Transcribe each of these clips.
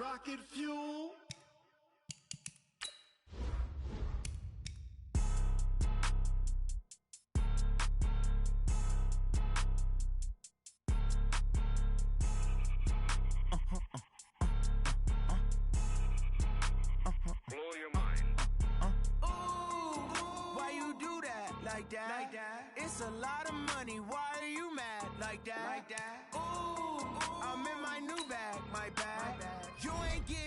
rocket fuel. Blow your mind. Ooh, why you do that like that? Like that? It's a lot of money. Why are you mad like that? Like that? Ooh, I'm in my new bag, my bag. You ain't getting.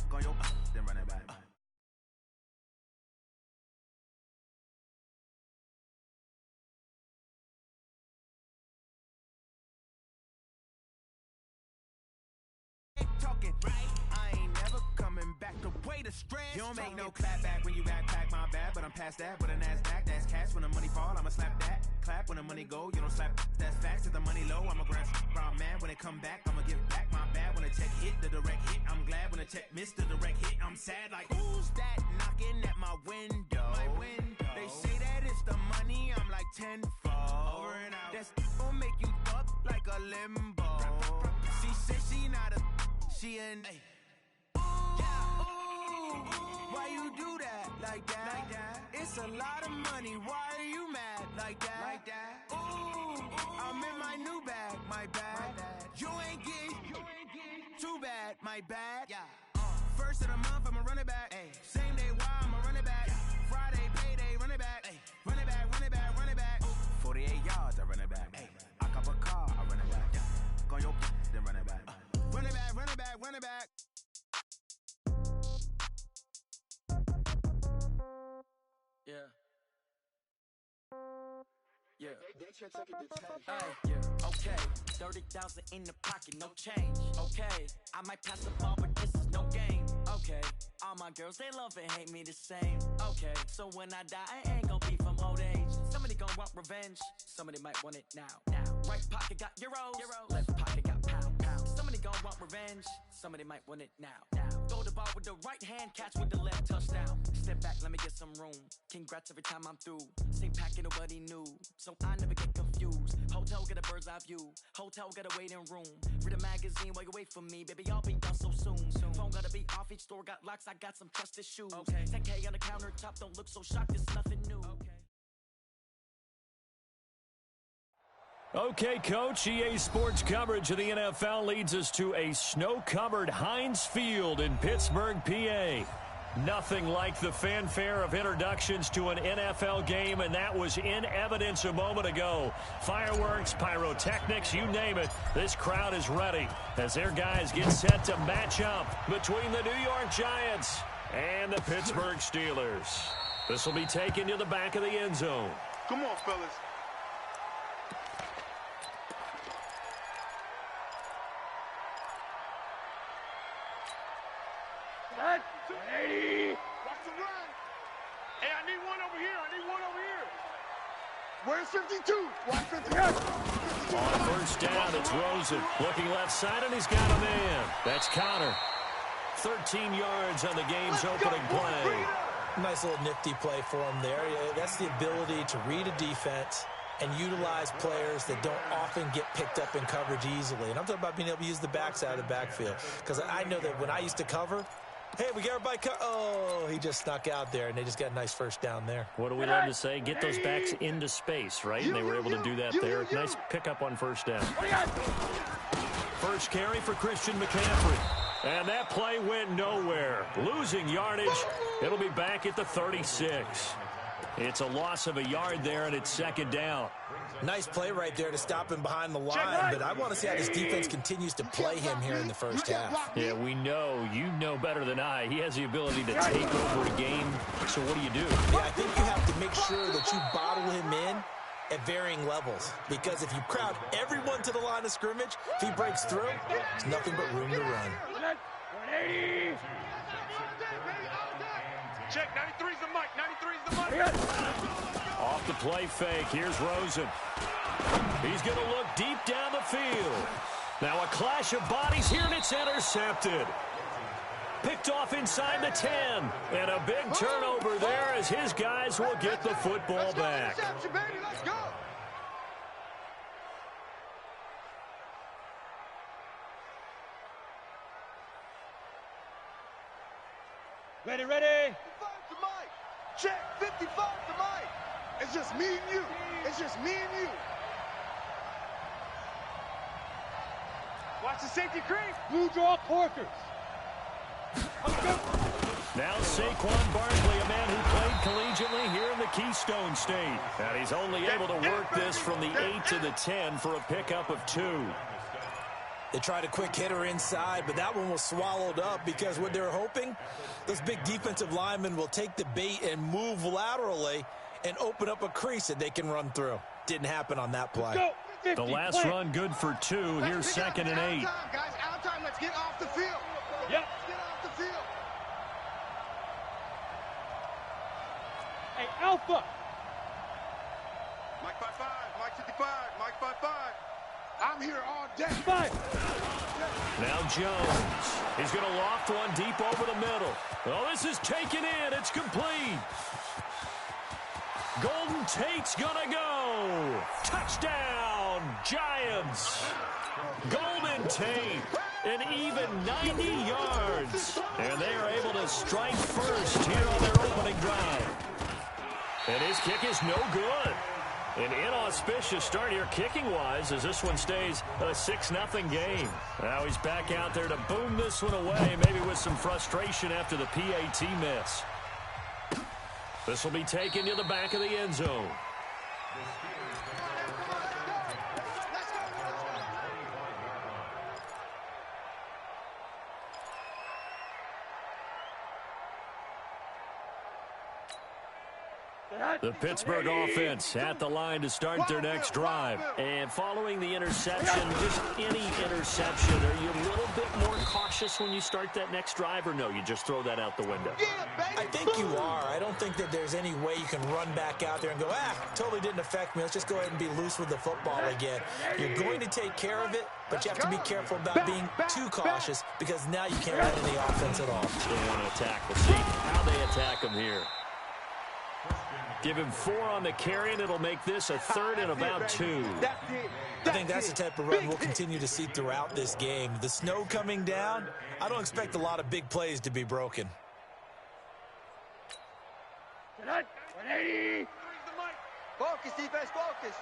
Go yo, then run it back. Talking right, I ain't never coming back. The way the stress. You don't make no clap back when you backpack, my bad. But I'm past that with a NASDAQ. That's cash when the money fall. I'ma slap that. Clap when the money go. You don't slap. That's facts. If the money low, I'ma grab brown man. When it come back, I'ma give back my bad. When the check hit, the direct hit. I'm glad when the check missed the direct hit. I'm sad like who's that knocking at my window? My window. They say that it's the money. I'm like tenfold. Over and out. That's gon' make you up like a limbo. She said she not a. She an ooh, why you do that like that? Like that? It's a lot of money. Why are you mad like that? Like that? Ooh, I'm in my new bag, my bag. You ain't getting too bad, my bad. Yeah. First of the month, I'ma run it back. Ay. Same day, why I'ma run it back? Yeah. Friday, payday, run it back. Ay. Run it back, run it back, run it back. 48 yards, I run it back. I cop a car, I run it back. Go yo, then run it back. Run it back, run it back, run it back. Yeah. Yeah. Yeah. Okay. 30,000 in the pocket, no change. Okay. I might pass the ball, but this is no game. Okay. All my girls, they love and hate me the same. Okay. So when I die, I ain't gonna be from old age. Somebody gonna want revenge. Somebody might want it now. Right pocket got euros. Left pocket got pound. Somebody gonna want revenge. Somebody might want it now. Throw the ball with the right hand, catch with the left, touchdown. Step back, let me get some room. Congrats every time I'm through. Same packet, nobody knew. So I never get confused. Hotel get a bird's eye view. Hotel get a waiting room. Read a magazine while you wait for me. Baby, I'll be done so soon. Phone gotta be off, each store got locks. I got some trusted shoes. Okay. 10K on the countertop, don't look so shocked, it's nothing new. Okay, Coach, EA Sports coverage of the NFL leads us to a snow-covered Heinz Field in Pittsburgh, PA. Nothing like the fanfare of introductions to an NFL game, and that was in evidence a moment ago. Fireworks, pyrotechnics, you name it. This crowd is ready as their guys get set to match up between the New York Giants and the Pittsburgh Steelers. This will be taken to the back of the end zone. Come on, fellas. That's 80. Watch the run. Hey, I need one over here. Where's 52? Watch 52. On first down, it's Rosen. Looking left side, and he's got a man. That's Connor. 13 yards on the game's opening play. Nice little nifty play for him there. That's the ability to read a defense and utilize players that don't often get picked up in coverage easily. And I'm talking about being able to use the backside of the backfield. Because I know that when I used to cover, hey, we got everybody oh, he just snuck out there, and they just got a nice first down there. What do we love to say? Get those backs into space, right? And they were able to do that there. Nice pickup on first down. First carry for Christian McCaffrey. And that play went nowhere. Losing yardage. It'll be back at the 36. It's a loss of a yard there, and it's second down. Nice play right there to stop him behind the line, but I want to see how this defense continues to play him here in the first half. Yeah, we know. You know better than I. He has the ability to take over a game. So what do you do? Yeah, I think you have to make sure that you bottle him in at varying levels, because if you crowd everyone to the line of scrimmage, if he breaks through, there's nothing but room to run. 180. Check, 93's the mic, 93's the mic. Off the play fake, here's Rosen. He's going to look deep down the field. Now a clash of bodies here, and it's intercepted. Picked off inside the 10. And a big turnover there as his guys will get the football back. Let's go. Ready, ready. 55 to Mike. Check. 55 to Mike. It's just me and you. It's just me and you. Watch the safety creep. Blue draw Corkers. Now Saquon Barkley, a man who played collegiately here in the Keystone State. And he's only able to work this from the 8 to the 10 for a pickup of 2. They tried a quick hitter inside, but that one was swallowed up because what they're hoping, those big defensive linemen will take the bait and move laterally and open up a crease that they can run through. Didn't happen on that play. The last run good for 2. Here's 2nd and 8. Out of time, guys. Out of time. Let's get off the field. Yep. Let's get off the field. Hey, Alpha. Mike 55, Mike 55, Mike 55. I'm here all day. 5. Now Jones. He's going to loft one deep over the middle. Oh, this is taken in. It's complete. Golden Tate's going to go. Touchdown, Giants. Golden Tate, an even 90 yards. And they are able to strike first here on their opening drive. And his kick is no good. An inauspicious start here kicking-wise as this one stays a 6-0 game. Now he's back out there to boom this one away, maybe with some frustration after the PAT miss. This will be taken to the back of the end zone. The Pittsburgh offense at the line to start their next drive. And following the interception, just any interception, are you a little bit more cautious when you start that next drive, or no, you just throw that out the window? I think you are. I don't think that there's any way you can run back out there and go, totally didn't affect me. Let's just go ahead and be loose with the football again. You're going to take care of it, but you have to be careful about being too cautious because now you can't run any offense at all. They want to attack. We'll see how they attack them here. Give him 4 on the carry, and it'll make this a 3rd and about 2. I think that's the type of run we'll continue to see throughout this game. The snow coming down, I don't expect a lot of big plays to be broken. 180. Focus, defense, focus.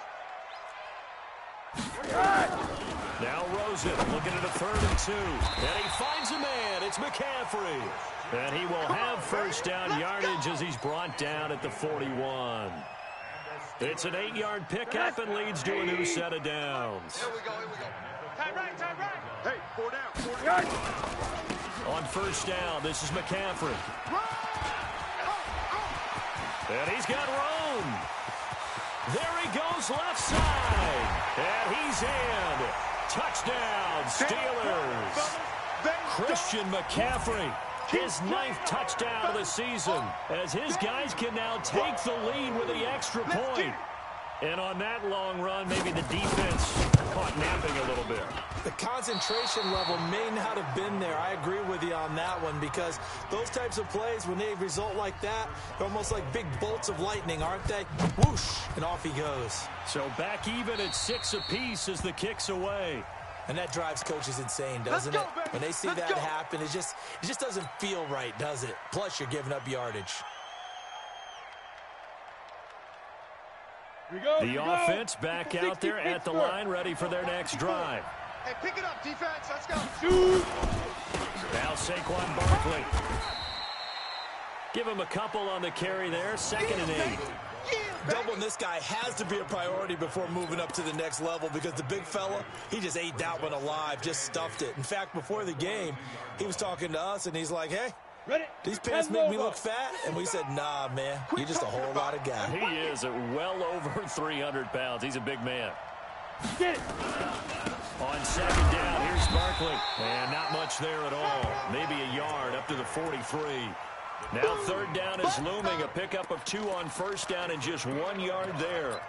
Now Rosen looking at a 3rd and 2. And he finds a man. It's McCaffrey. And he will have first down yardage as he's brought down at the 41. It's an 8-yard pickup and leads to a new set of downs. Here we go, here we go. Time right. Hey, 4 down, 4 down. On first down, this is McCaffrey. And he's got Rome. There he goes left side. And he's in. Touchdown, Steelers. Christian McCaffrey, his 9th touchdown of the season, as his guys can now take the lead with the extra point. And on that long run, maybe the defense caught napping a little bit. The concentration level may not have been there. I agree with you on that one because those types of plays, when they result like that, they're almost like big bolts of lightning, aren't they? Whoosh, and off he goes. So back even at 6 apiece as the kick's away. And that drives coaches insane, doesn't it? When they see that happen, it just doesn't feel right, does it? Plus, you're giving up yardage. The offense back out there at the line, ready for their next drive. Hey, pick it up, defense. Let's go. Now Saquon Barkley. Give him a couple on the carry there. 2nd and 8. Doubling this guy has to be a priority before moving up to the next level because the big fella, he just ate that one alive, just stuffed it. In fact, before the game, he was talking to us, and he's like, hey, these pants make me look fat? And we said, nah, man, you're just a whole lot of guy. He is at well over 300 pounds. He's a big man. Get it. On 2nd down, here's Barkley. And not much there at all. Maybe a yard up to the 43. Now 3rd down is looming. A pickup of 2 on first down and just 1 yard there.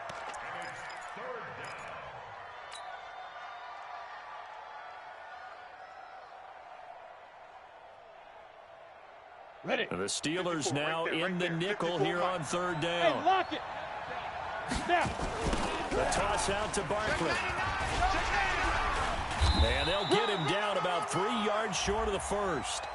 The Steelers now in the nickel here on third down. Hey, lock it. Now. The toss out to Barkley. And they'll get him down about 3 yards short of the first.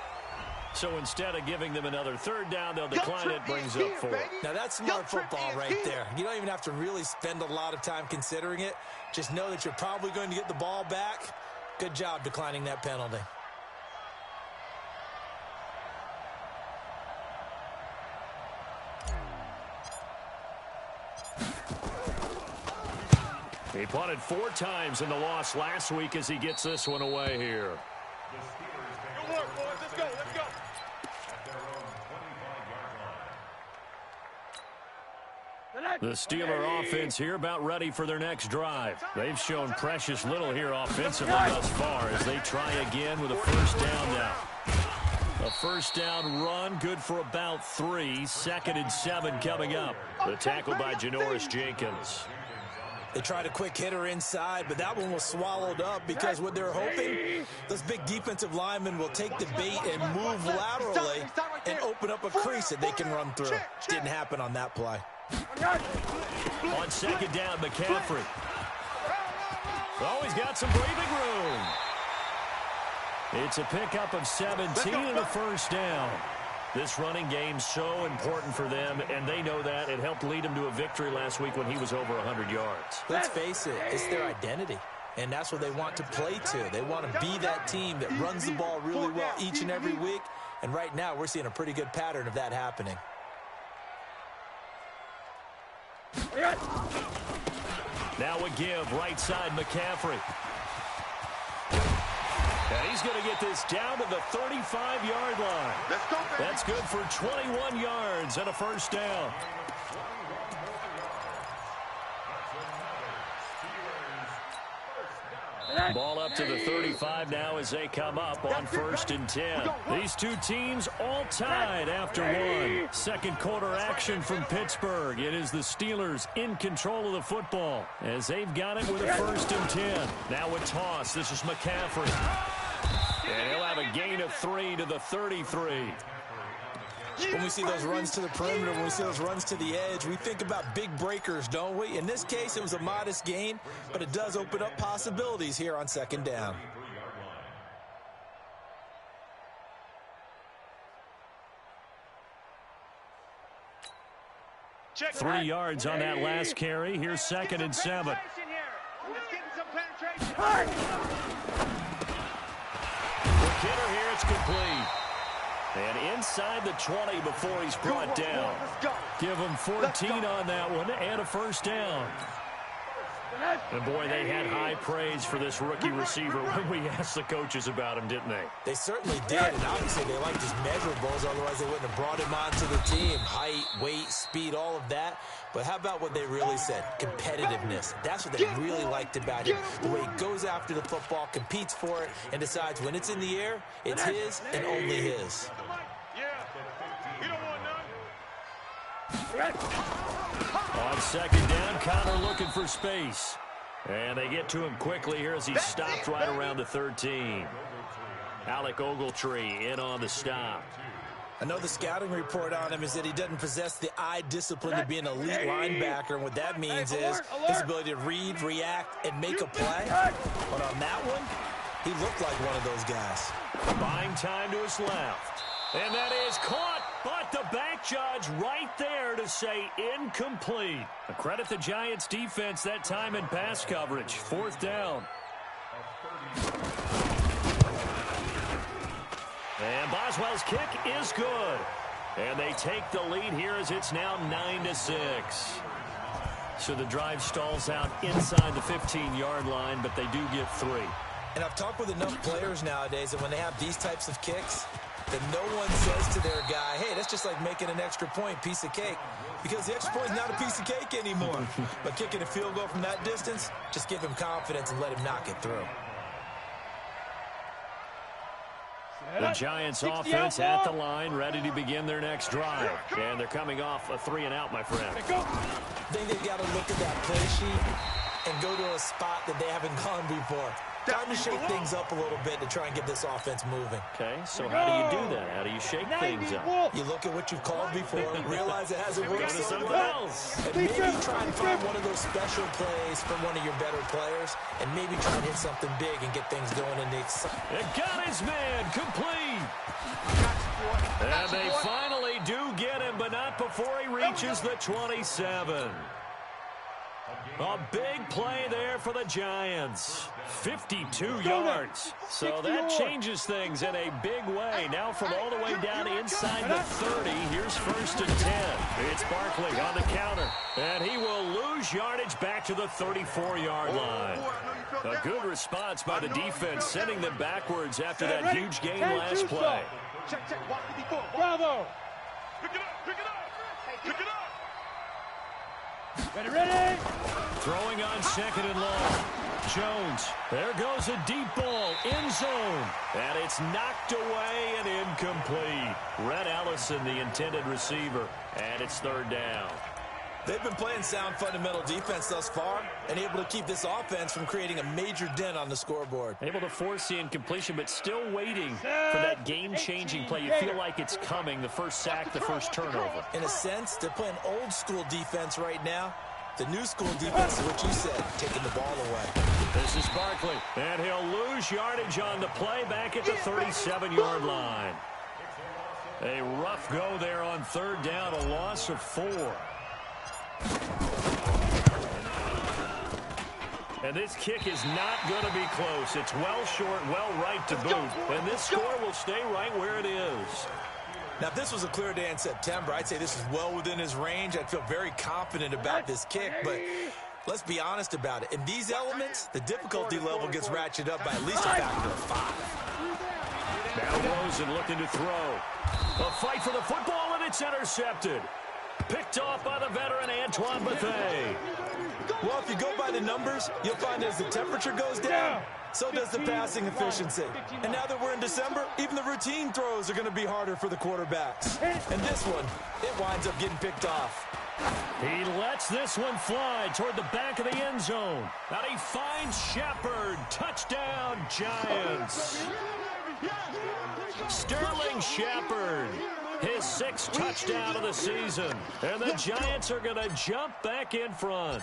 So instead of giving them another third down, they'll decline it, brings up 4. Now that's smart football right there. You don't even have to really spend a lot of time considering it. Just know that you're probably going to get the ball back. Good job declining that penalty. He punted 4 times in the loss last week as he gets this one away here. Good work, boys. Let's go. Let's go. The Steeler offense here about ready for their next drive. They've shown precious little here offensively thus far as they try again with a first down now. A first down run, good for about 3. 2nd and 7 coming up. The tackle by Janoris Jenkins. They tried a quick hitter inside, but that one was swallowed up because what they're hoping, those big defensive linemen will take the bait and move laterally and open up a crease that they can run through. Didn't happen on that play. On 2nd down, McCaffrey. Oh, he's got some breathing room. It's a pickup of 17 and a first down. This running game so important for them, and they know that. It helped lead them to a victory last week when he was over 100 yards. Let's face it, it's their identity, and that's what they want to play to. They want to be that team that runs the ball really well each and every week, and right now we're seeing a pretty good pattern of that happening. Now a give, right side, McCaffrey. And he's going to get this down to the 35-yard line. Let's go, baby. That's good for 21 yards and a first down. Ball up to the 35 now as they come up on 1st and 10. These two teams all tied after 1. Second quarter action from Pittsburgh. It is the Steelers in control of the football as they've got it with a 1st and 10. Now a toss. This is McCaffrey. And he'll have a gain of 3 to the 33. When we see those runs to the perimeter, when we see those runs to the edge, we think about big breakers, don't we? In this case, it was a modest gain, but it does open up possibilities here on 2nd down. Check 3 yards on that last carry. Here's 2nd and 7. Let's get some penetration. Quick hitter here, it's complete. And inside the 20 before he's brought down. Give him 14 on that one and a first down. And boy, they had high praise for this rookie receiver when we asked the coaches about him, didn't they? They certainly did, and obviously they liked his measurables, otherwise they wouldn't have brought him onto the team. Height, weight, speed, all of that. But how about what they really said? Competitiveness. That's what they really liked about him. The way he goes after the football, competes for it, and decides when it's in the air, it's his and only his. You don't want none. On 2nd down, Connor looking for space. And they get to him quickly here as he stopped right around the 13. Alec Ogletree in on the stop. I know the scouting report on him is that he doesn't possess the eye discipline to be an elite linebacker, and what that means is his ability to read, react, and make a play. But on that one, he looked like one of those guys. Buying time to his left. And that is caught, but the back judge right there to say incomplete. Credit the Giants defense that time in pass coverage. 4th down. And Boswell's kick is good. And they take the lead here as it's now 9-6. So the drive stalls out inside the 15-yard line, but they do get 3. And I've talked with enough players nowadays that when they have these types of kicks, that no one says to their guy, hey, that's just like making an extra point, piece of cake. Because the extra point is not a piece of cake anymore. But kicking a field goal from that distance, just give him confidence and let him knock it through. The Giants offense at the line, ready to begin their next drive. And they're coming off a 3-and-out, my friend. I think they've got to look at that play sheet and go to a spot that they haven't gone before. Time to shake things up a little bit to try and get this offense moving. Okay, so how do you do that? How do you shake things up? You look at what you've called before, realize it hasn't worked so something well, else. and maybe try and find one of those special plays from one of your better players, and maybe try and hit something big and get things going in the excitement. It got his man complete. And they finally do get him, but not before he reaches the 27. A big play there for the Giants. 52 yards. So that changes things in a big way. Now from all the way down inside the 30, here's 1st and 10. It's Barkley on the counter. And he will lose yardage back to the 34-yard line. A good response by the defense, sending them backwards after that huge gain last play. Check, watch 54. Bravo. Pick it up, pick it up, pick it up. Ready. Throwing on 2nd and long. Jones. There goes a deep ball. End zone. And it's knocked away and incomplete. Red Allison, the intended receiver. And it's 3rd down. They've been playing sound fundamental defense thus far and able to keep this offense from creating a major dent on the scoreboard. Able to force the incompletion, but still waiting for that game-changing play. You feel like it's coming, the first sack, the first turnover. In a sense, they're playing old-school defense right now. The new school defense is what you said, taking the ball away. This is Barkley, and he'll lose yardage on the play back at the 37-yard line. A rough go there on 3rd down, a loss of 4. And this kick is not going to be close. It's well short, well right to boot. And this score will stay right where it is. Now, if this was a clear day in September, I'd say this is well within his range. I'd feel very confident about this kick, but let's be honest about it. In these elements, the difficulty level gets ratcheted up by at least a factor of 5. Now Rosen looking to throw. A fight for the football, and it's intercepted. Picked off by the veteran Antoine Bethea. Well, if you go by the numbers, you'll find as the temperature goes down, so does the passing efficiency. And now that we're in December, even the routine throws are going to be harder for the quarterbacks. And this one, it winds up getting picked off. He lets this one fly toward the back of the end zone. And he finds Shepard. Touchdown, Giants. Sterling Shepard. His 6th touchdown of the season. And the Giants are going to jump back in front.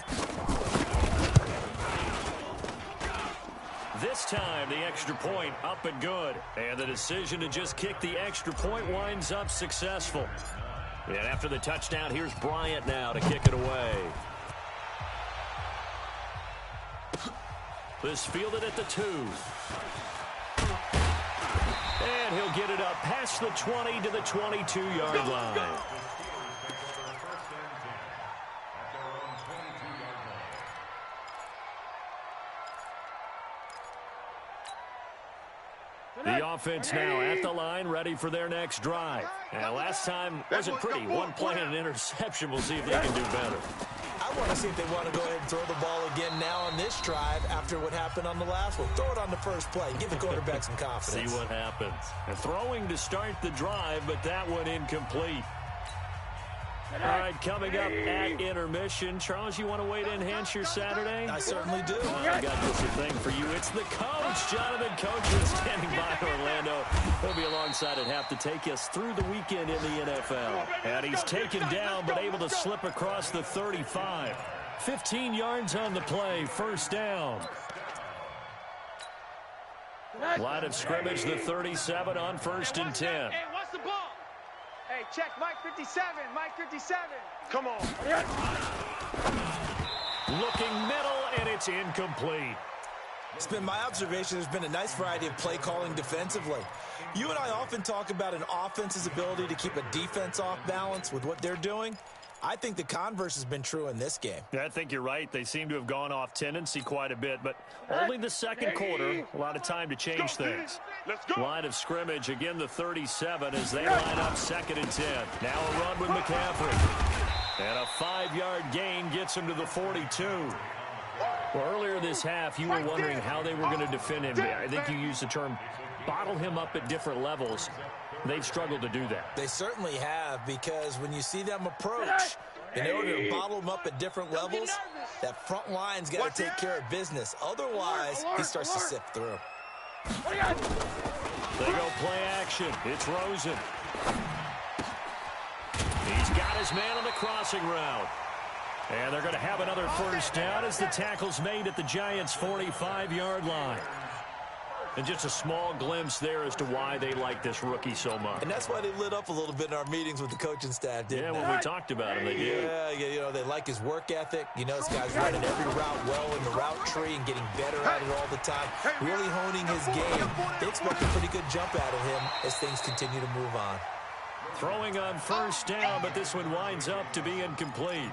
This time, the extra point up and good. And the decision to just kick the extra point winds up successful. And after the touchdown, here's Bryant now to kick it away. This fielded at the 2. And he'll get it up past the 20 to the 22-yard line. The offense now at the line, ready for their next drive. And last time wasn't pretty. One play and an interception. We'll see if they can do better. I want to see if they want to go ahead and throw the ball again now on this drive after what happened on the last one. Throw it on the first play. Give the quarterback some confidence. See what happens. And throwing to start the drive, but that one incomplete. All right, coming up at intermission. Charles, you want to wait to enhance your Saturday? I certainly do. I got this thing for you. It's the coach, Jonathan Coachman, standing by Orlando. He'll be alongside at half to take us through the weekend in the NFL. And he's taken down, but able to slip across the 35. 15 yards on the play, 1st down. Line of scrimmage, the 37 on 1st and 10. Hey, what's the ball? Hey, check Mike 57, Mike 57. Come on. Looking middle, and it's incomplete. It's been my observation there's been a nice variety of play calling defensively. You and I often talk about an offense's ability to keep a defense off balance with what they're doing. I think the converse has been true in this game. Yeah, I think you're right. They seem to have gone off tendency quite a bit, but only the second quarter, a lot of time to change things. Let's go. Line of scrimmage, again the 37 as they line up 2nd and 10. Now a run with McCaffrey. And a 5-yard gain gets him to the 42. Well, earlier this half, you were wondering how they were going to defend him. I think you used the term bottle him up at different levels. They've struggled to do that. They certainly have, because when you see them approach, In order to bottle him up at different levels, that front line's got to take care of business. Otherwise, he starts to sift through. They go play action. It's Rosen. He's got his man on the crossing route. And they're going to have another first down as the tackle's made at the Giants' 45-yard line. And just a small glimpse there as to why they like this rookie so much. And that's why they lit up a little bit in our meetings with the coaching staff, didn't they? Yeah, when we talked about him, they did. Yeah, you know, they like his work ethic. You know, this guy's running every route well in the route tree and getting better at it all the time, really honing his game. They expect a pretty good jump out of him as things continue to move on. Throwing on first down, but this one winds up to be incomplete.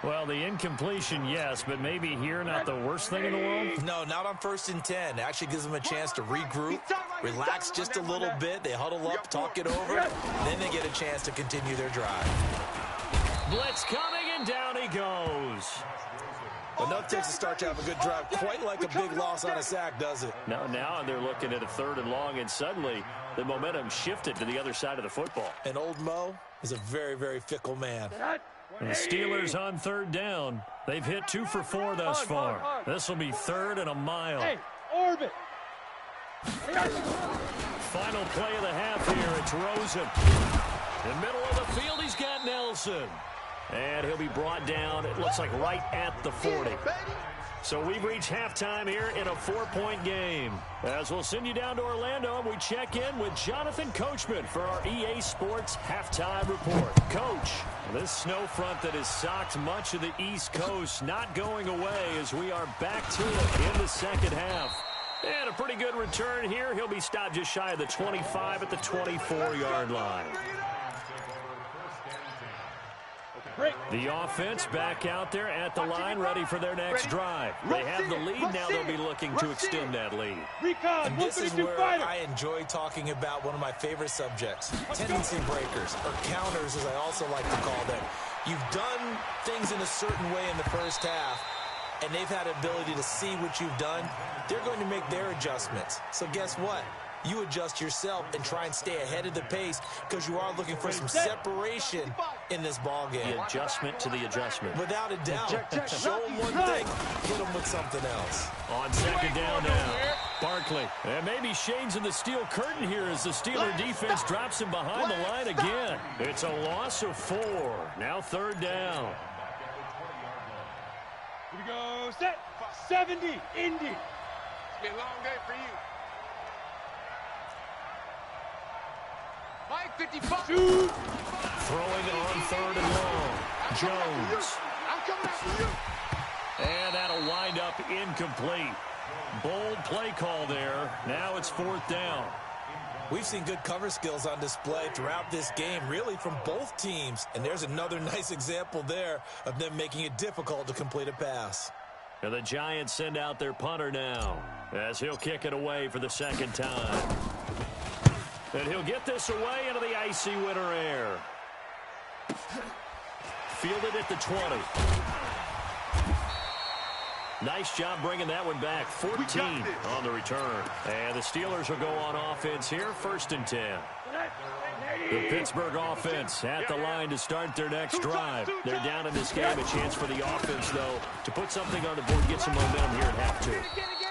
Well, the incompletion, yes, but maybe here not the worst thing in the world? No, not on 1st and 10. It actually gives them a chance to regroup, relax just a little bit. They huddle up, talk it over, then they get a chance to continue their drive. Blitz coming, and down he goes. Enough takes to start to have a good drive. Quite like a big loss on a sack, does it? Now they're looking at a 3rd and long, and suddenly the momentum shifted to the other side of the football. And old Mo is a very, very fickle man. The Steelers on 3rd down. They've hit 2 for 4 thus far. This will be 3rd and a mile. Hey, orbit. Final play of the half here. It's Rosen. In the middle of the field, he's got Nelson. And he'll be brought down, it looks like right at the 40. So we've reached halftime here in a 4-point game. As we'll send you down to Orlando, we check in with Jonathan Coachman for our EA Sports Halftime Report. Coach, this snow front that has socked much of the East Coast not going away as we are back to it in the second half. And a pretty good return here. He'll be stopped just shy of the 25 at the 24-yard line. The offense back out there at the line, ready for their next drive. They have the lead. Now they'll be looking to extend that lead. And this is where I enjoy talking about one of my favorite subjects, tendency breakers, or counters, as I also like to call them. You've done things in a certain way in the first half, and they've had ability to see what you've done. They're going to make their adjustments. So guess what? You adjust yourself and try and stay ahead of the pace because you are looking for some separation in this ball game. The adjustment to the adjustment. Without a doubt. Show them one thing, hit them with something else. On 2nd down now, Barkley. And maybe shades in the steel curtain here as the Steeler defense drops him behind the line again. It's a loss of 4. Now 3rd down. Here we go, set, 70, Indy. It's been a long day for you. Mike, 55. Throwing on 3rd and long. Jones. I'm coming after you. And that'll wind up incomplete. Bold play call there. Now it's 4th down. We've seen good cover skills on display throughout this game, really from both teams. And there's another nice example there of them making it difficult to complete a pass. And the Giants send out their punter now as he'll kick it away for the 2nd time. And he'll get this away into the icy winter air. Fielded at the 20. Nice job bringing that one back. 14 on the return. And the Steelers will go on offense here. 1st and 10. The Pittsburgh offense at the line to start their next drive. They're down in this game. A chance for the offense, though, to put something on the board, get some momentum here at half 2.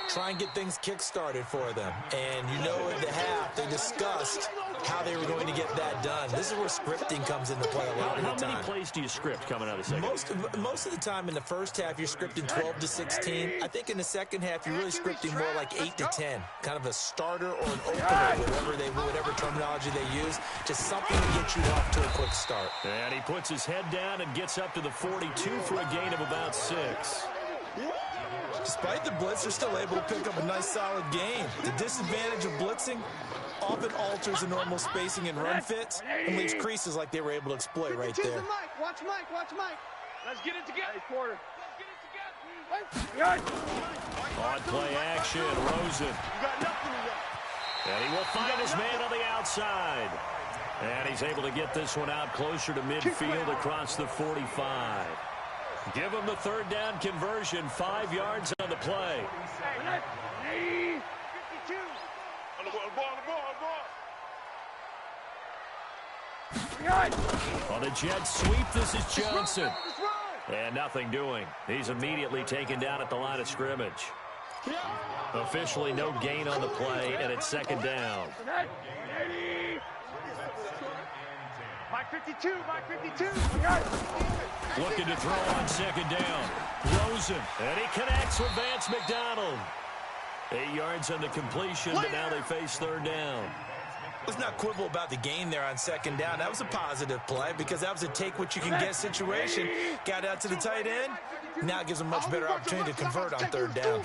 Try and get things kick-started for them. And you know at the half, they discussed how they were going to get that done. This is where scripting comes into play a lot of the time. How many plays do you script coming out of the second? Most of the time in the first half, you're scripting 12 to 16. I think in the second half, you're really scripting more like 8 to 10. Kind of a starter or an opener, whatever terminology they use. Just something to get you off to a quick start. And he puts his head down and gets up to the 42 for a gain of about 6. Despite the blitz, they're still able to pick up a nice, solid gain. The disadvantage of blitzing often alters the normal spacing and run fits and leaves creases like they were able to exploit right there. Watch Mike. Let's get it together. Hey, Porter. Let's get it together. On play action, Rosen. You got nothing to do. And he will find his man on the outside. And he's able to get this one out closer to midfield across the 45. Give him the 3rd down conversion, 5 yards on the play. 52. On the ball. On the jet sweep, this is Johnson. And nothing doing. He's immediately taken down at the line of scrimmage. Officially no gain on the play, and it's second down. Mike 52, Mike 52. Looking to throw on second down. Rosen, and he connects with Vance McDonald. 8 yards on the completion, but now they face third down. Let's not quibble about the gain there on second down. That was a positive play because that was a take-what-you-can-get situation. Got out to the tight end. Now it gives them a much better opportunity to convert on third down.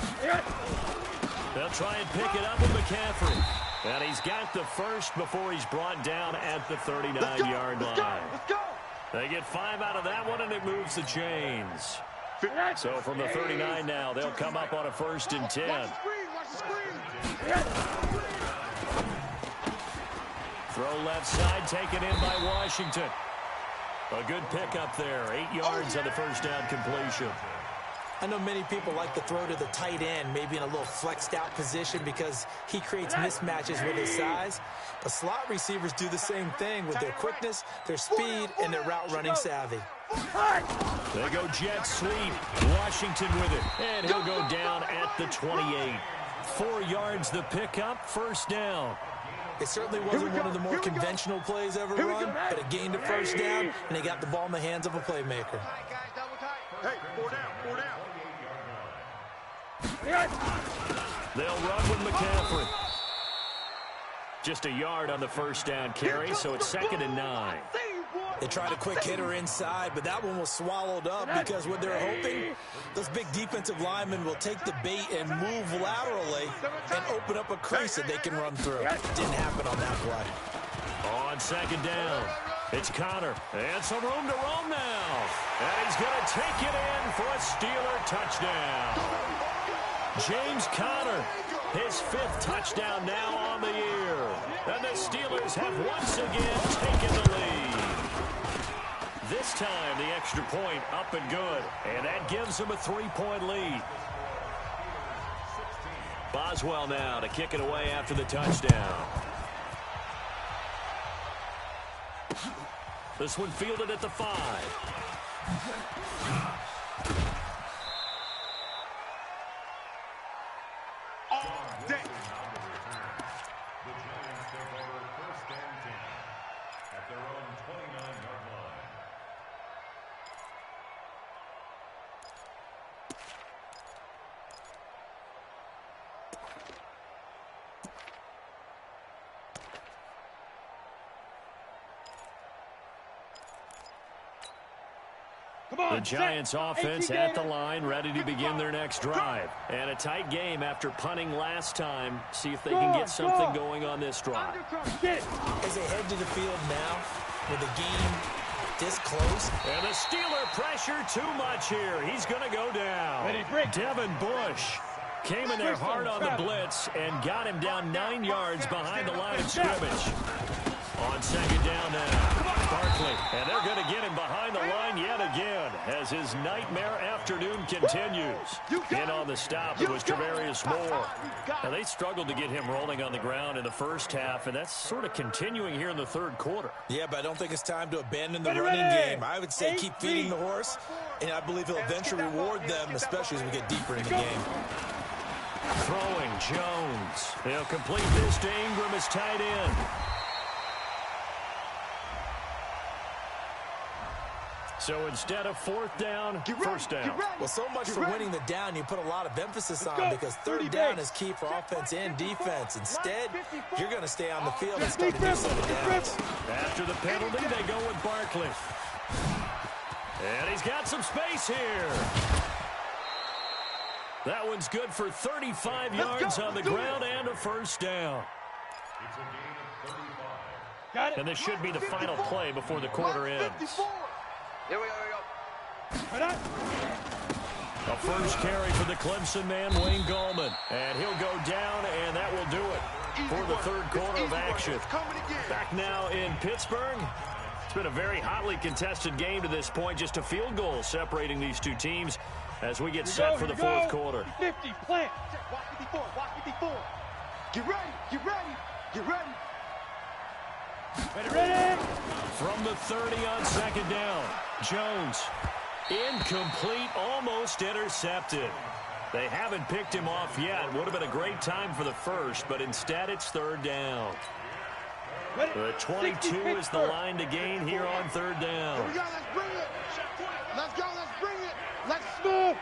They'll try and pick it up with McCaffrey. And he's got the first before he's brought down at the 39-yard line. They get 5 out of that one, and it moves the chains. So from the 39 now, they'll come up on a 1st and 10. Throw left side, taken in by Washington. A good pickup there. 8 yards on the first down completion. I know many people like to throw to the tight end, maybe in a little flexed out position because he creates mismatches with his size. But slot receivers do the same thing with their quickness, their speed, and their route running savvy. They go jet sweep. Washington with it. And he'll go down at the 28. 4 yards the pickup, first down. It certainly wasn't one of the more conventional plays ever run, but it gained a first down, and they got the ball in the hands of a playmaker. Hey, 4 down, 4 down. They'll run with McCaffrey. Just a yard on the first down carry, so it's 2nd and 9. They tried a quick hitter inside, but that one was swallowed up because what they're hoping, those big defensive linemen will take the bait and move laterally and open up a crease that they can run through. Didn't happen on that play. On 2nd down, it's Connor. And some room to roam now. And he's going to take it in for a Steeler touchdown. James Conner, his 5th touchdown now on the year. And the Steelers have once again taken the lead. This time, the extra point up and good. And that gives them a 3-point lead. Boswell now to kick it away after the touchdown. This one fielded at the 5. The Giants offense at the line, ready to begin their next drive. And a tight game after punting last time. See if they can get something going on this drive. As they head to the field now, with the game this close. And the Steeler pressure too much here. He's going to go down. Devin Bush came in there hard on the blitz and got him down 9 yards behind the line of scrimmage. On 2nd down now, Barkley, and they're going to get him behind the line yet again as his nightmare afternoon continues. In on the stop, it was Travarius Moore. Now, they struggled to get him rolling on the ground in the first half, and that's sort of continuing here in the third quarter. Yeah, but I don't think it's time to abandon the running game. I would say keep feeding the horse, and I believe he'll eventually reward them, especially as we get deeper in the game. Throwing Jones. They'll complete this to Ingram as tight end. So instead of 4th down, first down. Well, so much for winning the down, you put a lot of emphasis on because 3rd down is key for offense and defense. Instead, you're going to stay on the field and start to do some downs. After the penalty, they go with Barkley. And he's got some space here. That one's good for 35 yards on the ground and a first down. And this should be the final play before the quarter ends. Here we go, A first carry for the Clemson man, Wayne Gallman. And he'll go down, and that will do it for the third quarter of action. Back now in Pittsburgh. It's been a very hotly contested game to this point. Just a field goal separating these two teams as we get set for the fourth quarter. 50, plant. Watch 54, watch 54. Get ready, get ready, get ready. Ready. From the 30 on second down. Jones. Incomplete, almost intercepted. They haven't picked him off yet. Would have been a great time for the first, but instead it's third down. The 22 is the line to gain here on third down. Here we go, let's bring it. Let's go, let's bring it. Let's move.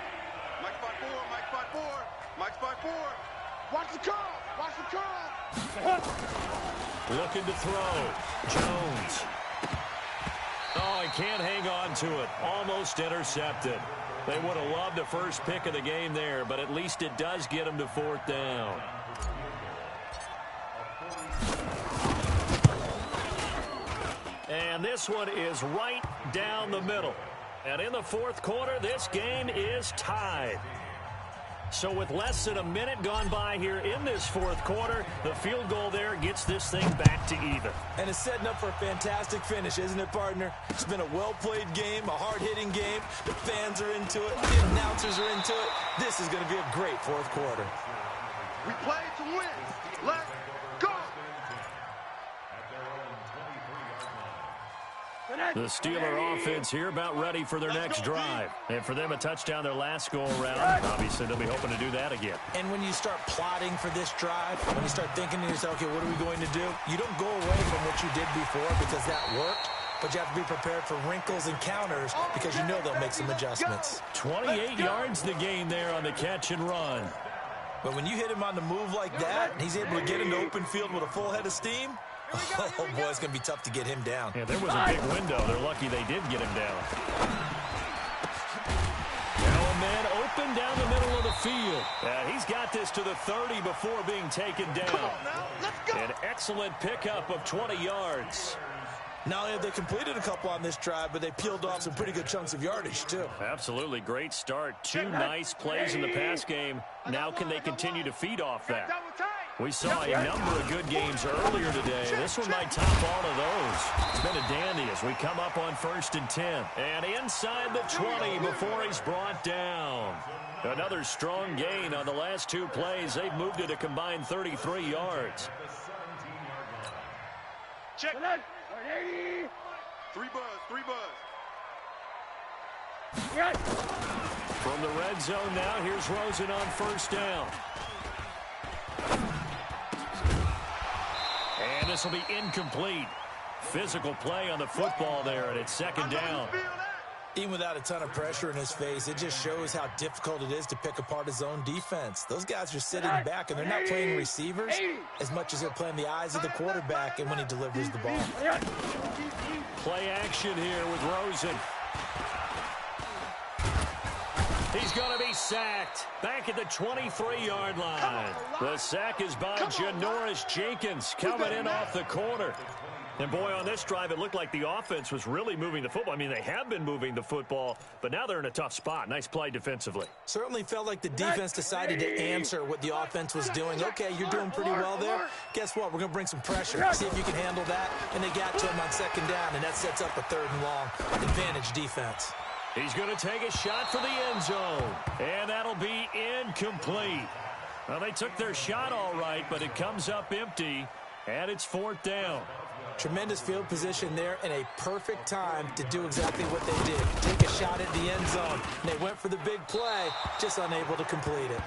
Mike spot 4, Mike spot 4, Mike spot 4. Watch the curl, watch the curl. Looking to throw. Jones. Oh, he can't hang on to it. Almost intercepted. They would have loved a first pick of the game there, but at least it does get them to fourth down. And this one is right down the middle. And in the fourth quarter, this game is tied. So with less than a minute gone by here in this fourth quarter, the field goal there gets this thing back to even. And it's setting up for a fantastic finish, isn't it, partner? It's been a well-played game, a hard-hitting game. The fans are into it. The announcers are into it. This is going to be a great fourth quarter. We play to win. Let's go. The Steeler offense here about ready for their next drive. And for them, a touchdown their last go-around. Obviously, they'll be hoping to do that again. And when you start plotting for this drive, when you start thinking to yourself, okay, what are we going to do? You don't go away from what you did before because that worked. But you have to be prepared for wrinkles and counters because you know they'll make some adjustments. 28 yards the gain there on the catch and run. But when you hit him on the move like that, and he's able to get into open field with a full head of steam, oh, boy, it's going to be tough to get him down. Yeah, there was a big window. They're lucky they did get him down. Now a man open down the middle of the field. He's got this to the 30 before being taken down. An excellent pickup of 20 yards. Not only have they completed a couple on this drive, but they peeled off some pretty good chunks of yardage, too. Absolutely. Great start. Two nice plays in the pass game. Now can they continue to feed off that? We saw a number of good games earlier today. This one might top all of those. It's been a dandy as we come up on 1st and 10. And inside the 20 before he's brought down. Another strong gain on the last two plays. They've moved it a combined 33 yards. Check. 3 buzz, 3 buzz. Yes. From the red zone now, here's Rosen on first down. And this will be incomplete. Physical play on the football there, and it's second down. Even without a ton of pressure in his face, it just shows how difficult it is to pick apart his own defense. Those guys are sitting back, and they're not playing receivers as much as they're playing the eyes of the quarterback and when he delivers the ball. Play action here with Rosen. He's going to be sacked back at the 23-yard line. The sack is by Janoris Jenkins coming in off the corner. And, boy, on this drive, it looked like the offense was really moving the football. I mean, they have been moving the football, but now they're in a tough spot. Nice play defensively. Certainly felt like the defense decided to answer what the offense was doing. Okay, you're doing pretty well there. Guess what? We're going to bring some pressure. See if you can handle that. And they got to him on second down, and that sets up a 3rd and long. Advantage defense. He's going to take a shot for the end zone, and that'll be incomplete. Well, they took their shot all right, but it comes up empty, and it's 4th down. Tremendous field position there and a perfect time to do exactly what they did. Take a shot at the end zone. And they went for the big play, just unable to complete it.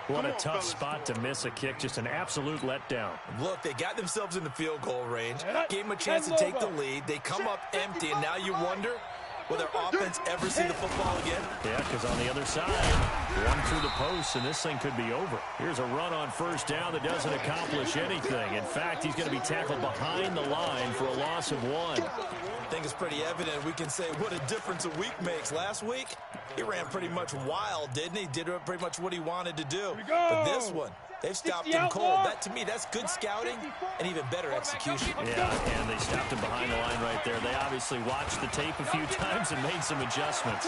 What a tough spot to miss a kick. Just an absolute letdown. Look, they got themselves in the field goal range, gave them a chance to take the lead. They come up empty, and now you wonder, will their offense ever see the football again? Yeah, because on the other side, one through the post, and this thing could be over. Here's a run on first down that doesn't accomplish anything. In fact, he's going to be tackled behind the line for a loss of 1. I think it's pretty evident. We can say what a difference a week makes. Last week, he ran pretty much wild, didn't he? Did pretty much what he wanted to do. But this one, they've stopped him cold. That, to me, that's good scouting and even better execution. Yeah, and they stopped him behind the line right there. They obviously watched the tape a few times and made some adjustments.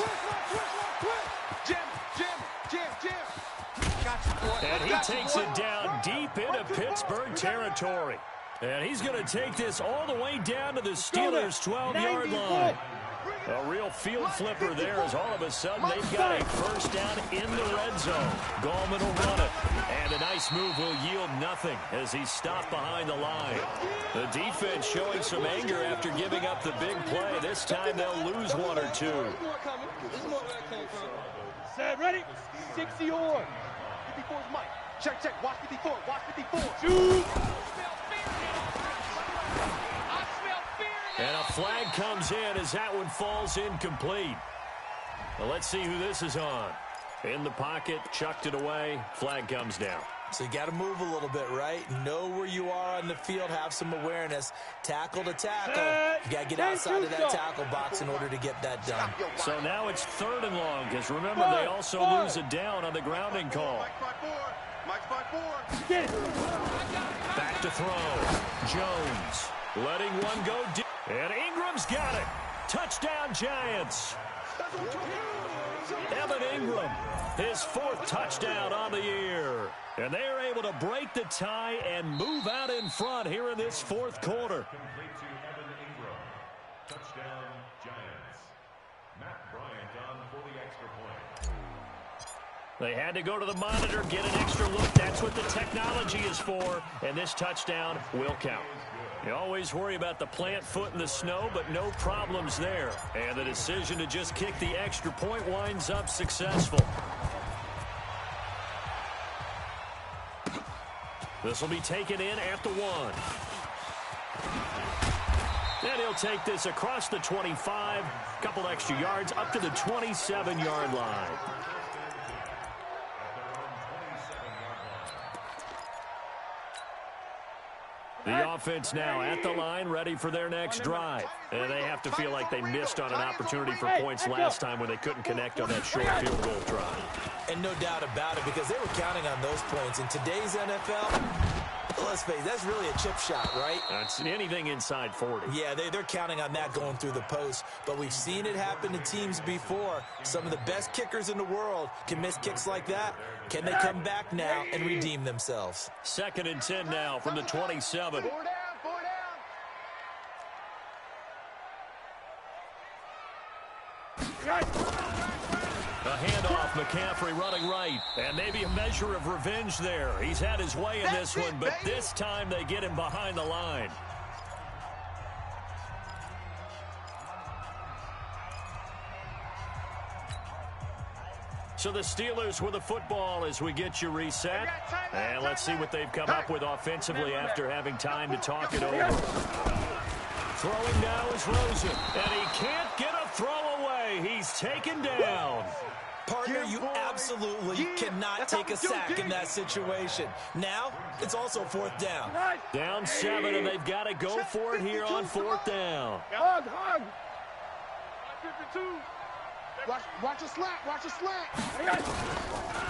And he takes it down deep into Pittsburgh territory. And he's going to take this all the way down to the Steelers' 12-yard line. A real field flipper there as all of a sudden they've got a first down in the red zone. Gallman will run it. And a nice move will yield nothing as he's stopped behind the line. The defense showing some anger after giving up the big play. This time they'll lose one or two. Set, ready? 60 or. 54's Mike. Check, check. Watch 54. Watch 54. Shoot. And a flag comes in as that one falls incomplete. Well, let's see who this is on. In the pocket, chucked it away, flag comes down. So you got to move a little bit, right? Know where you are on the field, have some awareness. Tackle to tackle. You got to get outside of that tackle box in order to get that done. So now it's 3rd and long, because remember, they also lose a down on the grounding call. Mike spot 4. Get it. Back to throw. Jones letting one go deep. And Ingram's got it. Touchdown, Giants. Evan Ingram, his 4th touchdown on the year. And they are able to break the tie and move out in front here in this 4th quarter. Complete to Evan Ingram. Touchdown, Giants. Matt Bryant on for the extra point. They had to go to the monitor, get an extra look. That's what the technology is for. And this touchdown will count. You always worry about the plant foot in the snow, but no problems there. And the decision to just kick the extra point winds up successful. This will be taken in at the 1. And he'll take this across the 25, a couple extra yards up to the 27-yard line. The offense now at the line, ready for their next drive. And they have to feel like they missed on an opportunity for points last time when they couldn't connect on that short field goal drive. And no doubt about it, because they were counting on those points. In today's NFL, let's face it, that's really a chip shot, right? That's anything inside 40. Yeah, they're counting on that going through the post. But we've seen it happen to teams before. Some of the best kickers in the world can miss kicks like that. Can they come back now and redeem themselves? 2nd and 10 now from the 27. 4 down, 4 down. A handoff, McCaffrey running right. And maybe a measure of revenge there. He's had his way in this one, but this time they get him behind the line. So the Steelers with the football as we get you reset. And let's see what they've come up with offensively after having time to talk it over. Throwing now is Rosen. And he can't get a throw away. He's taken down. Partner, you absolutely cannot take a sack in that situation. Now, it's also 4th down. Down 7, and they've got to go for it here on 4th down. Hug. 52. Watch a slant. Watch a slant.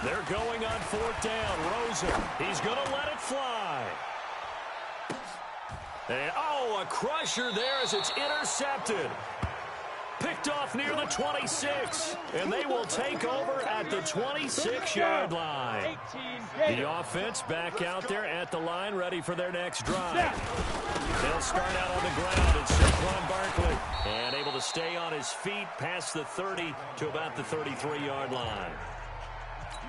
They're going on 4th down. Rosen, he's going to let it fly. And, a crusher there as it's intercepted. Picked off near the 26, and they will take over at the 26-yard line. The offense back out there at the line, ready for their next drive. They'll start out on the ground. It's Saquon Barkley, and able to stay on his feet past the 30 to about the 33-yard line.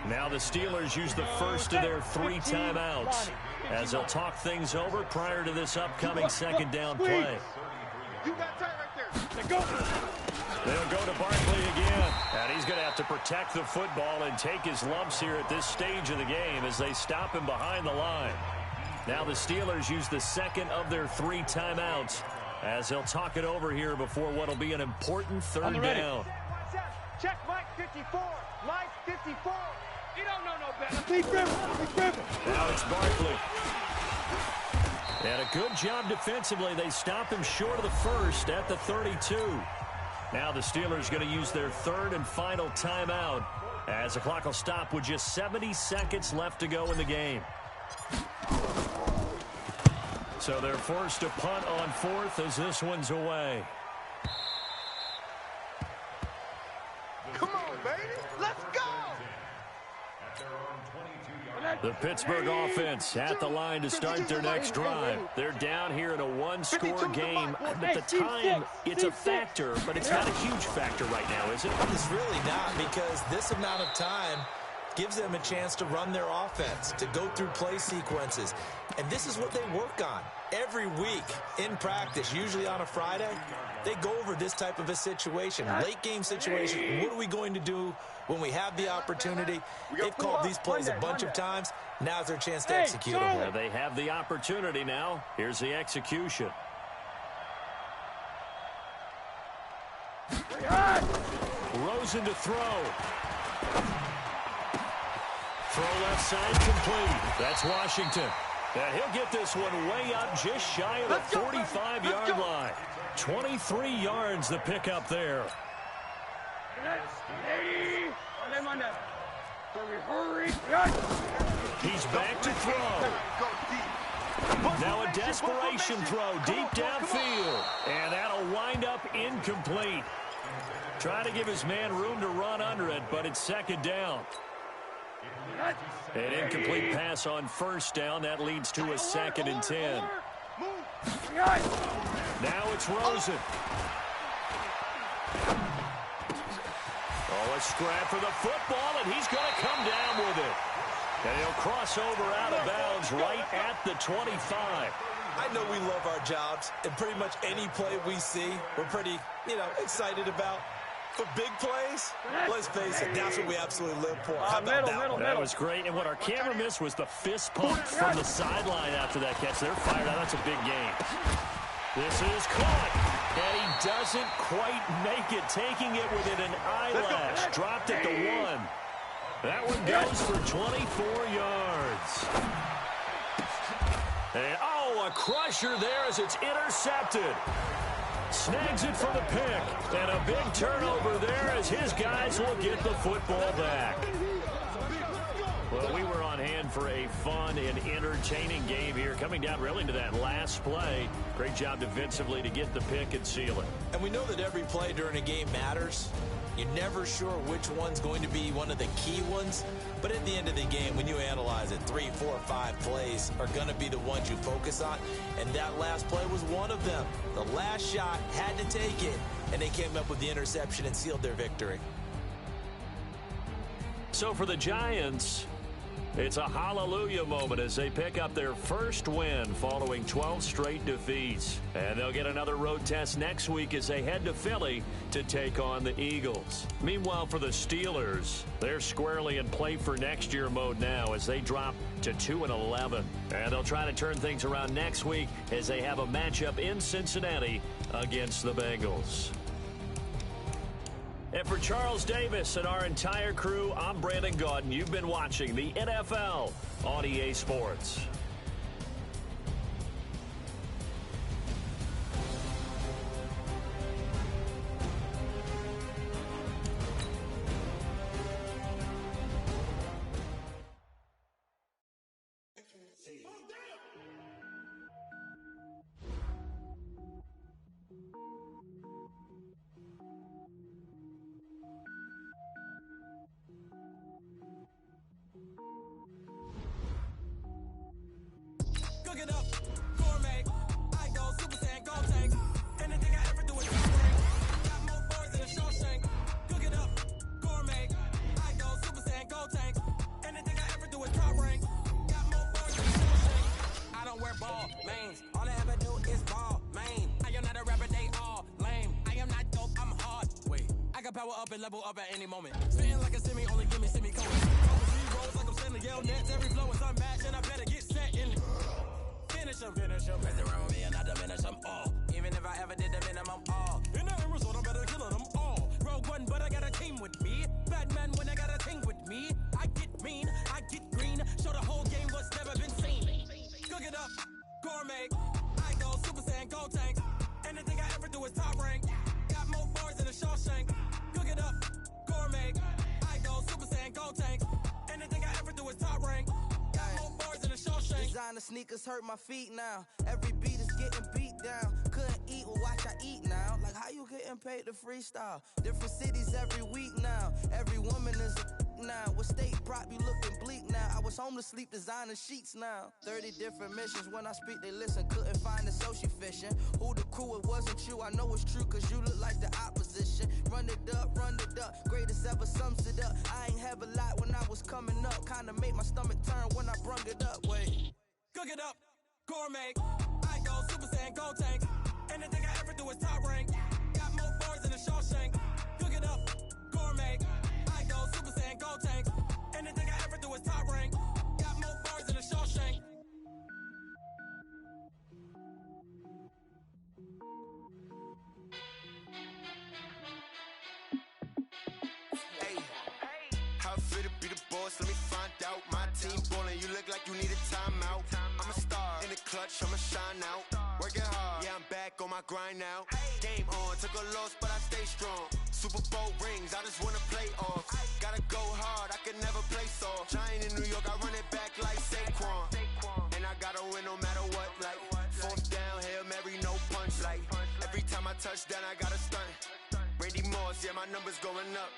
Now the Steelers use the first of their 3 timeouts as they'll talk things over prior to this upcoming 2nd down play. You got time right there. Go. They'll go to Barkley again. And he's going to have to protect the football and take his lumps here at this stage of the game as they stop him behind the line. Now the Steelers use the 2nd of their 3 timeouts as they'll talk it over here before what will be an important 3rd down. Check Mike 54. Mike 54. You don't know no better. Big river. Now it's Barkley. And a good job defensively. They stop him short of the first at the 32. Now the Steelers going to use their 3rd and final timeout as the clock will stop with just 70 seconds left to go in the game. So they're forced to punt on 4th as this one's away. Come on, baby. Let's go. The Pittsburgh offense at the line to start their next drive. They're down here in a one-score game. At the time, it's a factor, but it's not a huge factor right now, is it? It's really not, because this amount of time gives them a chance to run their offense, to go through play sequences. And this is what they work on every week in practice, usually on a Friday. They go over this type of a situation, late game situation. What are we going to do when we have the opportunity? They've called these plays a bunch of times. Now's their chance to execute them. Yeah, they have the opportunity now. Here's the execution. Rosen to throw. Throw left side complete. That's Washington. And he'll get this one way up just shy of the 45-yard line. 23 yards the pickup there. He's back to throw. Now a desperation throw deep downfield. And that'll wind up incomplete. Trying to give his man room to run under it, but it's second down. An incomplete pass on first down. That leads to a 2nd and 10. Now it's Rosen. Oh, a scrap for the football, and he's going to come down with it. And he'll cross over out of bounds right at the 25. I know we love our jobs, and pretty much any play we see, we're pretty, excited about. For big plays, let's face it, that's what we absolutely live for. How about that one? That was great, and what our camera missed was the fist pump from the sideline after that catch. They're fired out. That's a big game. This is caught, and he doesn't quite make it, taking it within an eyelash. Dropped it to 1. That one goes for 24 yards. And, a crusher there as it's intercepted. Snags it for the pick, and a big turnover there as his guys will get the football back. Well, we were on hand for a fun and entertaining game here, coming down really to that last play. Great job defensively to get the pick and seal it. And we know that every play during a game matters. You're never sure which one's going to be one of the key ones. But at the end of the game, when you analyze it, 3, 4, 5 plays are going to be the ones you focus on. And that last play was one of them. The last shot had to take it, and they came up with the interception and sealed their victory. So for the Giants, it's a hallelujah moment as they pick up their first win following 12 straight defeats. And they'll get another road test next week as they head to Philly to take on the Eagles. Meanwhile, for the Steelers, they're squarely in play for next year mode now as they drop to 2-11. And they'll try to turn things around next week as they have a matchup in Cincinnati against the Bengals. And for Charles Davis and our entire crew, I'm Brandon Gaudin. You've been watching the NFL on EA Sports. Cook it up, gourmet. I go Super Saiyan, go tank. Anything I ever do is ring. Got more boys than a Shawshank. Cook it up, gourmet. I go Super Saiyan, go tank. Anything I ever do is top rank. Got more boys than a Shawshank. I don't wear ball lanes. All I ever do is ball lane. I am not a rapper, they all lame. I am not dope, I'm hard. Wait, I can power up and level up at any moment. Spitting like a semi, only give me semi-colon. Rolls like I'm sending yell nets. Every flow is unmatched, and I better get set in. Finish them. Mess around with me and I diminish them all. Even if I ever did the minimum all. In the end result, I'm better killing them all. Rogue One, but I got a team with me. Batman when I got a team with me. I get mean, I get green. Show the whole game what's never been seen. Cook it up, gourmet. I go Super Saiyan, go tank. Anything I ever do is top rank. Got more bars than a Shawshank. Cook it up, gourmet. I go Super Saiyan, go tank. Anything I ever do is top rank. Designer sneakers hurt my feet now. Every beat is getting beat down. Couldn't eat, well watch I eat now. Like how you getting paid to freestyle? Different cities every week now. Every woman is a now. With state prop, you looking bleak now. I was home to sleep, designing sheets now. 30 different missions, when I speak they listen. Couldn't find the social fishing. Who the crew, it wasn't you. I know it's true, cause you look like the opposition. Run it up, greatest ever sums it up. I ain't have a lot when I was coming up. Kinda made my stomach turn when I brung it up. Wait. Cook it up, gourmet. I go Super Saiyan, gold tank. Anything I ever do is top rank. Got more boys than a Shawshank. Cook it up, gourmet. I go Super Saiyan, gold tank. Anything I ever do is top rank. Got more boys than a Shawshank. How fit to be the boss? Let me find out. My team ballin', you look like you need a timeout. I'm a star in the clutch, I'ma shine out. Working hard, yeah, I'm back on my grind now. Game on, took a loss, but I stay strong. Super Bowl rings, I just wanna play off. Gotta go hard, I can never play soft. Giant in New York, I run it back like Saquon. And I gotta win no matter what, like fourth down, Hail Mary, no punch. Like every time I touch down, I gotta stunt. Randy Moss, yeah, my numbers going up.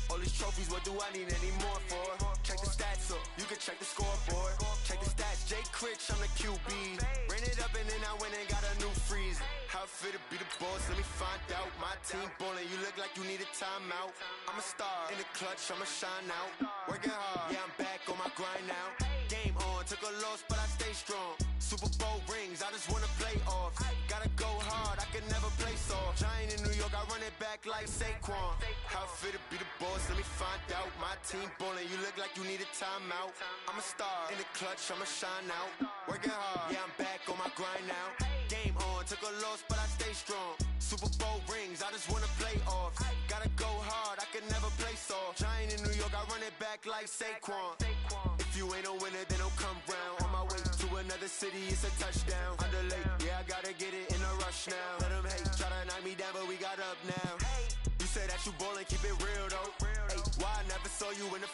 All these trophies, what do I need any more for? Check the stats up, you can check the scoreboard. Check the stats, Jay Critch, I'm the QB. Ran it up and then I went and got a new freeze. How fit to be the boss, let me find out. My team ballin', you look like you need a timeout. I'm a star in the clutch, I'ma shine out. Working hard, yeah, I'm back on my grind now. Game on, took a loss, but I stay strong. Super Bowl rings, I just wanna play off. Gotta go hard, I can never play soft. Giant in New York, I run it back like Saquon. How fit to be the boss, let me find out. My team ballin', you look like you need a timeout. I'm a star in the clutch, I'ma shine out. Working hard, yeah, I'm back on my grind now. Game on, took a loss, but I stay strong. Super Bowl rings, I just wanna play off. Gotta go hard, I can never play soft. Giant in New York, I run it back like Saquon. If you ain't a winner, then don't come round. On my way to another city, it's a touchdown. Underlay, yeah, I gotta get it in a rush now. Let them hate, try to knock me down, but we got up now. You say that you ballin', keep it real though. Hey, why I never saw you in the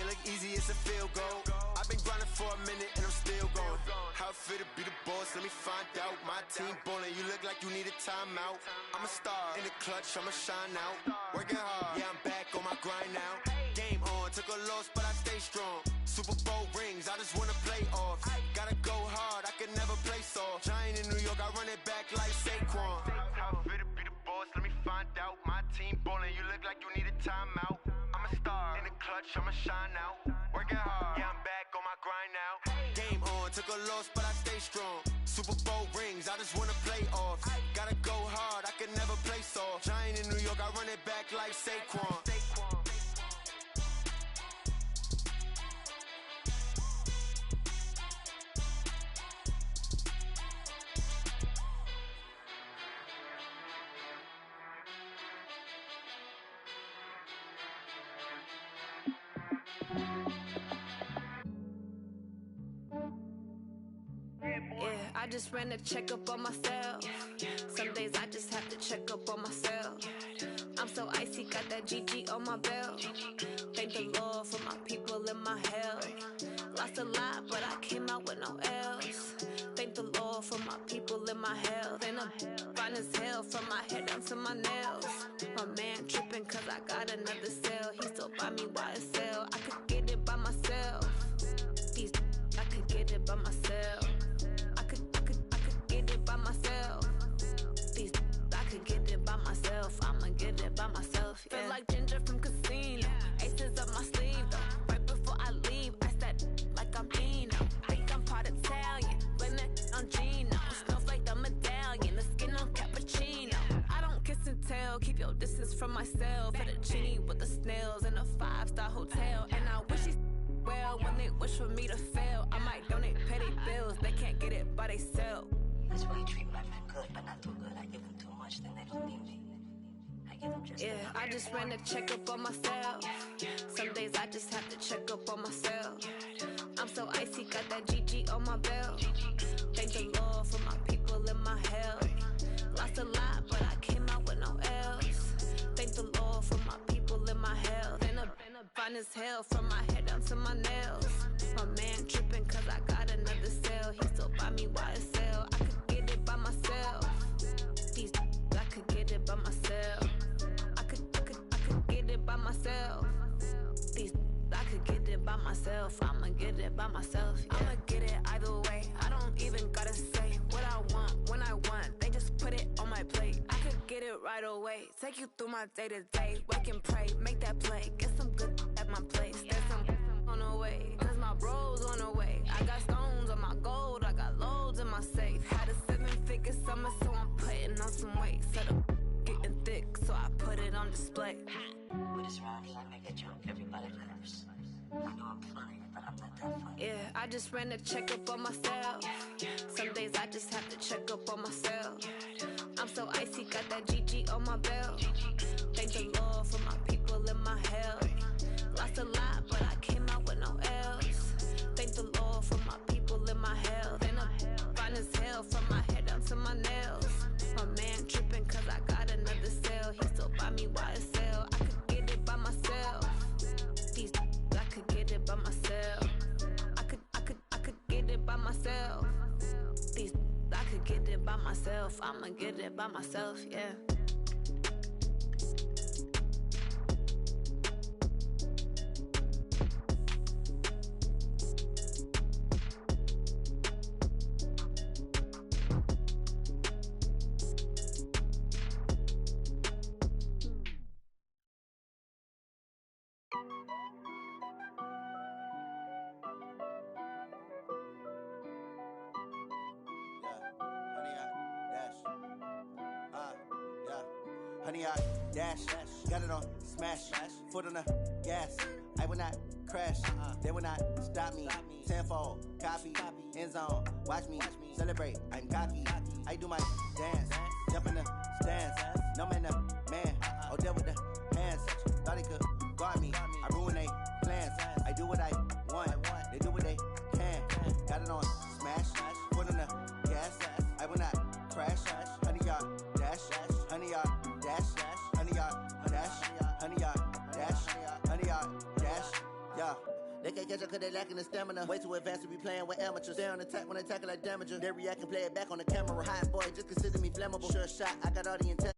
it look easy, it's a field goal. I've been grinding for a minute and I'm still going. How fit to be the boss, let me find out. My team ballin', you look like you need a timeout. I'm a star in the clutch, I'ma shine out. Working hard, yeah, I'm back on my grind now. Game on, took a loss, but I stay strong. Super Bowl rings, I just wanna play off. Gotta go hard, I can never play soft. Giant in New York, I run it back like Saquon. How fit to be the boss, let me find out. My team ballin', you look like you need a timeout. I'm a star in the clutch, I'ma shine out. Working hard, yeah, I'm back on my grind now. Game on, took a loss, but I stay strong. Super Bowl rings, I just wanna play off. Gotta go hard, I can never play soft. Giant in New York, I run it back like Saquon. Yeah, I just ran a checkup on myself. Some days I just have to check up on myself. I'm so icy, got that GG on my belt. Thank the Lord for my people and my health. Lost a lot, but I came out with no else. Thank the Lord for my people and my health. And I'm fine as hell from my head down to my nails. My man tripping cause I got another cell. He still buy me YSL. I could get it by myself. I could get it by myself. I could get it by myself. I could get it by myself. I'ma get it by myself. Yeah. Feel like Ginger from Casino. Aces up my sleeve though. Right before I leave, I said like I'm Pino. Think I'm part Italian. Blame that on Gino. Smells like the medallion. The skin on cappuccino. I don't kiss and tell. Keep your distance from myself. Fettuccine with the snails in a 5-star hotel. And I wish he's well when they wish for me to fail. I might donate petty bills. They can't get it by themselves. That's why you treat my friend good, but not too good. I give them too much, then they don't need me. I give them just yeah, I just ran a checkup on myself. Some days I just have to check up on myself. I'm so icy, got that GG on my belt. Thank the Lord for my people and my health. Lost a lot, but I came out with no else. Thank the Lord for my people and my health. And I'm fine as hell from my head down to my nails. My man tripping cause I got another cell. He still buy me YSL. I could get it by myself. I could get it by myself. I could get it by myself. get it by myself. Yeah. I'ma get it either way. I don't even gotta say what I want when I want. They just put it on my plate. I could get it right away. Take you through my day to day. Wake and pray, make that play. Get some good at my place. There's some on the way, cause my bros on the way. I got stones on my gold. I got loads in my safe. Had a 7-figure summer, so I'm putting on some weight. Set up getting thick, so I put it on display. With this round here, I make it jump. Everybody laughs. I know I'm funny, but I'm not that funny. Yeah, I just ran a checkup on myself. Some days I just have to check up on myself. I'm so icy, got that GG on my belt. Thank the Lord for my people in my health. Lost a lot, but I came out with no else. Thank the Lord for my people in my health. And I'm fine as hell from my head down to my nails. My man tripping cause I got another sale. He still buy me YSL. I could get it by myself. These I could get it by myself. I could get it by myself. These I could get it by myself. I'ma get it by myself, yeah. Honey, I dash, got it on smash, foot on the gas. I will not crash, they will not stop me. Tenfold, copy, end zone, watch me celebrate. I'm cocky, I do my dance, jump in the stands. No man, man, oh there with the hands. Thought he could guard me, I ruin they plans. I do what I want, they do what they can. Got it on smash, foot on the gas. I will not crash, honey, y'all dash, honey, y'all dash, honey, y'all dash, honey, y'all dash, honey, y'all dash, yeah. They can't catch up cause they lacking the stamina. Way too advanced to be playing with amateurs. They on attack when they tackle like damager. They react and play it back on the camera. Hot boy, just consider me flammable. Sure shot, I got all the intent.